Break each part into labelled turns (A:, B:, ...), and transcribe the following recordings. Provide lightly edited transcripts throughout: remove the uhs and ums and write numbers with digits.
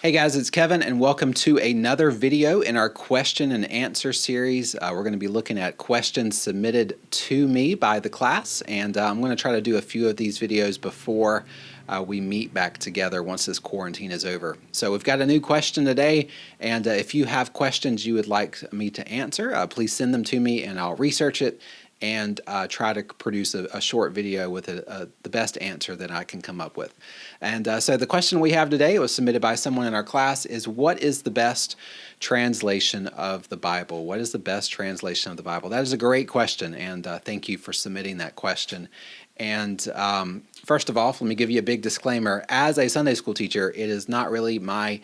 A: Hey guys, it's Kevin and welcome to another video in our question and answer series. We're going to be looking at questions submitted to me by the class, and I'm going to try to do a few of these videos before we meet back together once this quarantine is over. So we've got a new question today, and if you have questions you would like me to answer, please send them to me and I'll research it and try to produce a short video with the best answer that I can come up with. And so the question we have today, it was submitted by someone in our class, is what is the best translation of the Bible? What is the best translation of the Bible? That is a great question, and thank you for submitting that question. And first of all, let me give you a big disclaimer. As a Sunday school teacher, it is not really my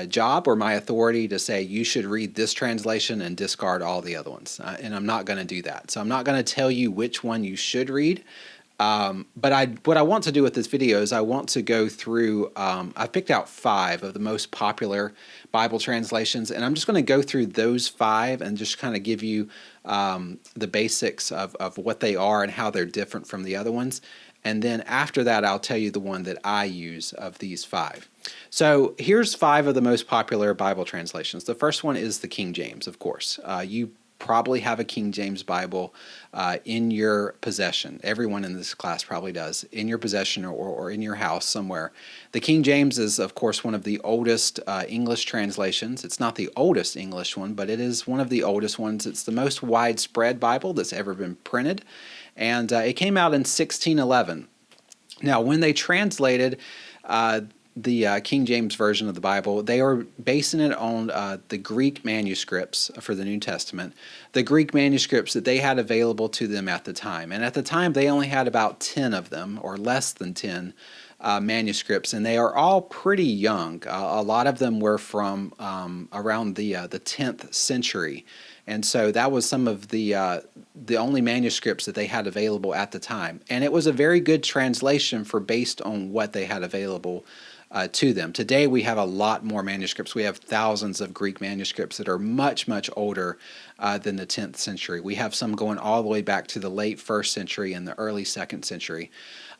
A: job or my authority to say you should read this translation and discard all the other ones, and I'm not going to do that. So I'm not going to tell you which one you should read, but what I want to do with this video is I want to go through, I've picked out 5 of the most popular Bible translations, and I'm just going to go through those 5 and just kind of give you the basics of what they are and how they're different from the other ones. And then after that, I'll tell you the one that I use of these 5. So here's 5 of the most popular Bible translations. The first one is the King James, of course. You probably have a King James Bible in your possession. Everyone in this class probably does, in your possession or in your house somewhere. The King James is, of course, one of the oldest English translations. It's not the oldest English one, but it is one of the oldest ones. It's the most widespread Bible that's ever been printed. And it came out in 1611. Now, when they translated the King James Version of the Bible, they were basing it on the Greek manuscripts for the New Testament, the Greek manuscripts that they had available to them at the time. And at the time, they only had about 10 of them, or less than 10 manuscripts, and they are all pretty young. A lot of them were from around the 10th century. And so that was some of the only manuscripts that they had available at the time. And it was a very good translation for based on what they had available to them. Today we have a lot more manuscripts. We have thousands of Greek manuscripts that are much, much older than the 10th century. We have some going all the way back to the late 1st century and the early 2nd century.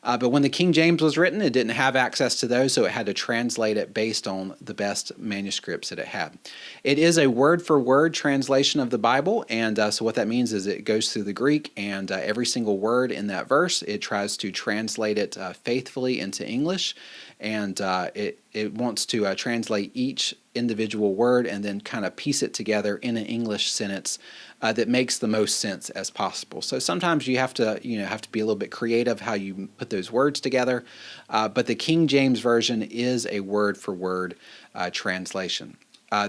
A: But when the King James was written, it didn't have access to those, so it had to translate it based on the best manuscripts that it had. It is a word-for-word translation of the Bible, and so what that means is it goes through the Greek, and every single word in that verse, it tries to translate it faithfully into English, and it wants to translate each individual word and then kind of piece it together in an English sentence that makes the most sense as possible. So sometimes you have to be a little bit creative how you put those words together, but the King James Version is a word-for-word translation.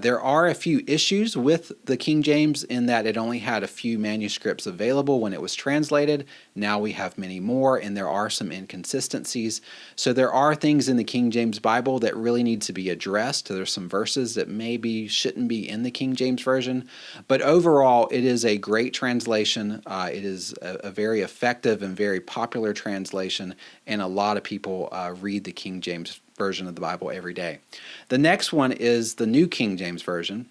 A: There are a few issues with the King James in that it only had a few manuscripts available when it was translated. Now we have many more, and there are some inconsistencies. So there are things in the King James Bible that really need to be addressed. There's some verses that maybe shouldn't be in the King James Version. But overall, it is a great translation. It is a very effective and very popular translation, and a lot of people read the King James Version of the Bible every day. The next one is the New King James Version,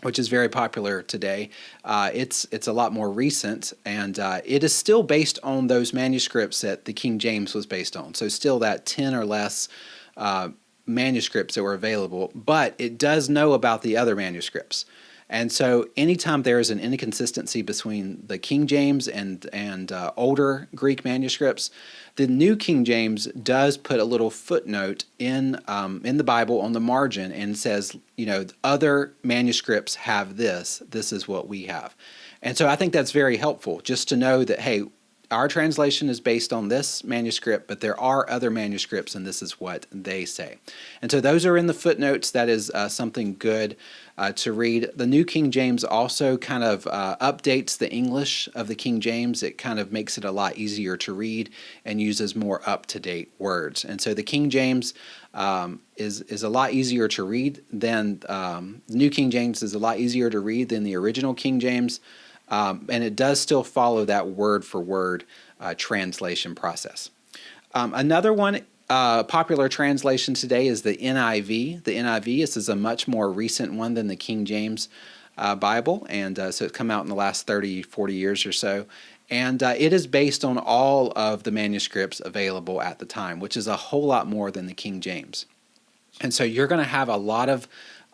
A: which is very popular today. It's a lot more recent, and it is still based on those manuscripts that the King James was based on. So still that 10 or less manuscripts that were available, but it does know about the other manuscripts. And so anytime there is an inconsistency between the King James and older Greek manuscripts, the New King James does put a little footnote in the Bible on the margin and says, other manuscripts have this. This is what we have. And so I think that's very helpful just to know that, hey, our translation is based on this manuscript, but there are other manuscripts, and this is what they say. And so those are in the footnotes. That is something good to read. The New King James also kind of updates the English of the King James. It kind of makes it a lot easier to read and uses more up-to-date words. And so the King James is a lot easier to read than New King James is a lot easier to read than the original King James. And it does still follow that word-for-word translation process. Another one, popular translation today is the NIV. The NIV, this is a much more recent one than the King James Bible, and so it's come out in the last 30, 40 years or so. And it is based on all of the manuscripts available at the time, which is a whole lot more than the King James. And so you're going to have a lot of,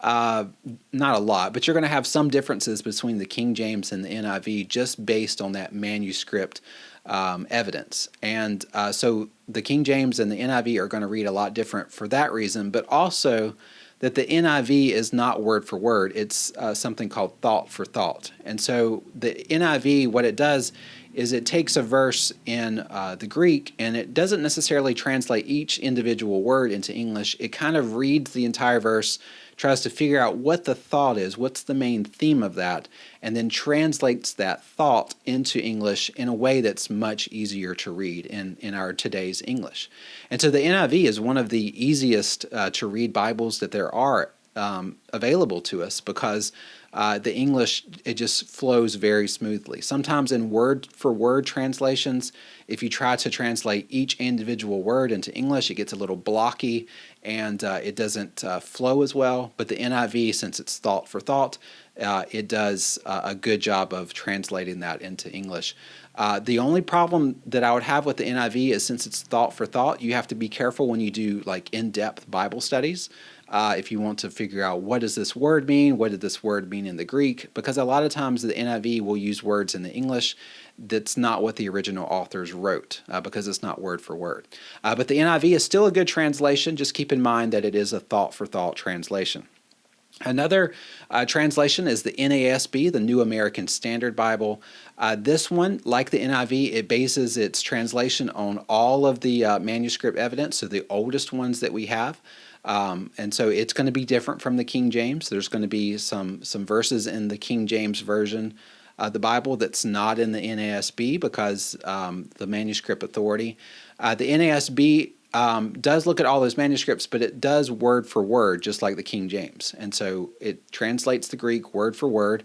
A: not a lot, but you're going to have some differences between the King James and the NIV just based on that manuscript evidence. And so the King James and the NIV are going to read a lot different for that reason, but also that the NIV is not word for word. It's something called thought for thought. And so the NIV, what it does is it takes a verse in the Greek and it doesn't necessarily translate each individual word into English. It kind of reads the entire verse, tries to figure out what the thought is, what's the main theme of that, and then translates that thought into English in a way that's much easier to read in our today's English. And so the NIV is one of the easiest to read Bibles that there are available to us because the English, it just flows very smoothly. Sometimes in word-for-word translations, if you try to translate each individual word into English, it gets a little blocky and it doesn't flow as well. But the NIV, since it's thought for thought, it does a good job of translating that into English. The only problem that I would have with the NIV is since it's thought for thought, you have to be careful when you do like in-depth Bible studies. If you want to figure out what does this word mean, what did this word mean in the Greek, because a lot of times the NIV will use words in the English that's not what the original authors wrote because it's not word for word. But the NIV is still a good translation. Just keep in mind that it is a thought for thought translation. Another translation is the NASB, the New American Standard Bible. This one, like the NIV, it bases its translation on all of the manuscript evidence, so the oldest ones that we have. And so it's going to be different from the King James. There's going to be some verses in the King James Version of the Bible that's not in the NASB because the manuscript authority. The NASB does look at all those manuscripts, but it does word for word, just like the King James. And so it translates the Greek word for word.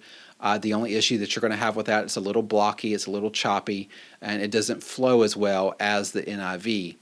A: The only issue that you're going to have with that, it's a little blocky, it's a little choppy, and it doesn't flow as well as the NIV.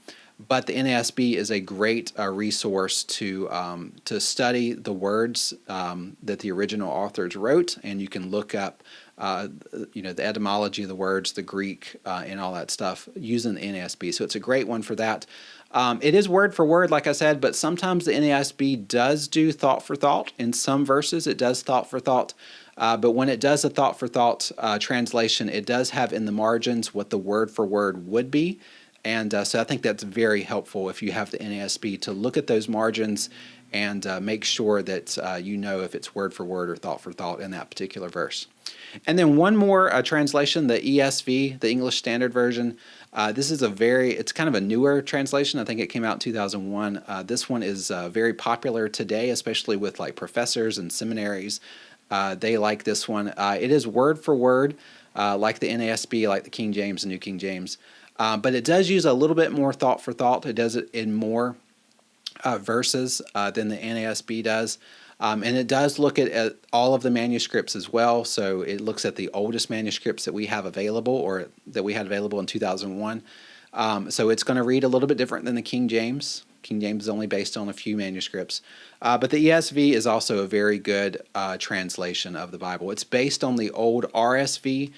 A: But the NASB is a great resource to study the words that the original authors wrote, and you can look up the etymology of the words, the Greek, and all that stuff using the NASB. So it's a great one for that. It is word for word, like I said, but sometimes the NASB does do thought for thought. In some verses, it does thought for thought. But when it does a thought for thought translation, it does have in the margins what the word for word would be. And so I think that's very helpful if you have the NASB to look at those margins and make sure that you know if it's word for word or thought for thought in that particular verse. And then one more translation, the ESV, the English Standard Version. This is it's kind of a newer translation. I think it came out in 2001. This one is very popular today, especially with like professors and seminaries. They like this one. It is word for word, like the NASB, like the King James and New King James. But it does use a little bit more thought for thought. It does it in more verses than the NASB does. And it does look at all of the manuscripts as well. So it looks at the oldest manuscripts that we have available or that we had available in 2001. So it's going to read a little bit different than the King James. King James is only based on a few manuscripts. But the ESV is also a very good translation of the Bible. It's based on the old RSV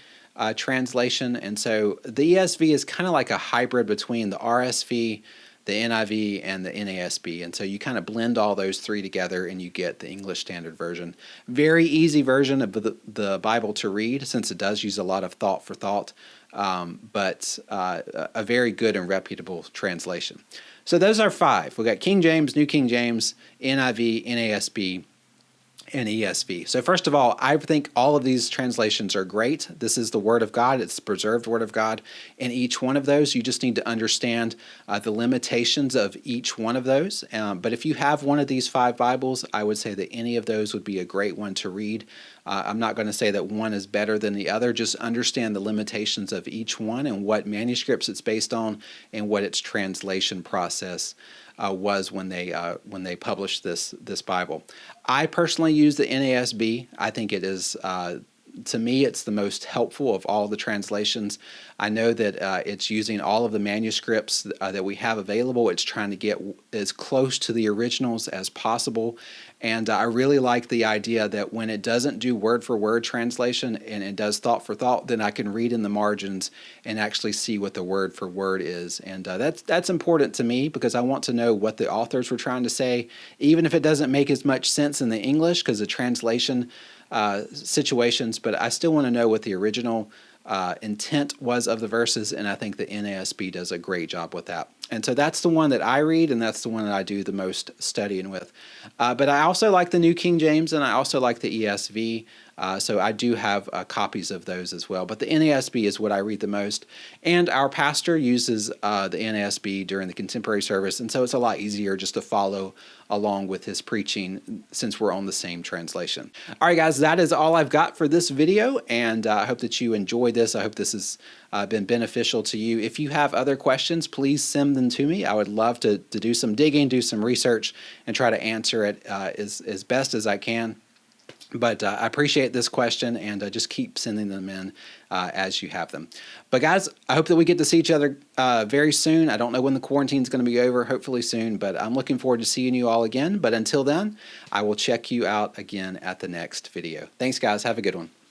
A: translation, and so the ESV is kind of like a hybrid between the RSV, the NIV, and the NASB, and so you kind of blend all those three together and you get the English Standard Version. Very easy version of the Bible to read since it does use a lot of thought for thought, but a very good and reputable translation. So those are 5. We've got King James, New King James, NIV, NASB, and ESV. So first of all, I think all of these translations are great. This is the Word of God. It's the preserved Word of God. In each one of those, you just need to understand the limitations of each one of those. But if you have one of these 5 Bibles, I would say that any of those would be a great one to read. I'm not going to say that one is better than the other. Just understand the limitations of each one and what manuscripts it's based on and what its translation process was when they published this Bible. I personally use the NASB. I think it is to me, it's the most helpful of all the translations. I know that it's using all of the manuscripts that we have available. It's trying to get as close to the originals as possible. And I really like the idea that when it doesn't do word for word translation and it does thought for thought, then I can read in the margins and actually see what the word for word is. And that's important to me because I want to know what the authors were trying to say, even if it doesn't make as much sense in the English because the translation situations, but I still want to know what the original intent was of the verses, and I think the NASB does a great job with that. And so that's the one that I read, and that's the one that I do the most studying with. But I also like the New King James, and I also like the ESV. So I do have copies of those as well. But the NASB is what I read the most. And our pastor uses the NASB during the contemporary service, and so it's a lot easier just to follow along with his preaching since we're on the same translation. All right, guys, that is all I've got for this video, and I hope that you enjoyed this. I hope this has been beneficial to you. If you have other questions, please send them to me. I would love to do some digging, do some research, and try to answer it as best as I can. But I appreciate this question, and just keep sending them in as you have them. But guys, I hope that we get to see each other very soon. I don't know when the quarantine is going to be over, hopefully soon, but I'm looking forward to seeing you all again. But until then, I will check you out again at the next video. Thanks, guys. Have a good one.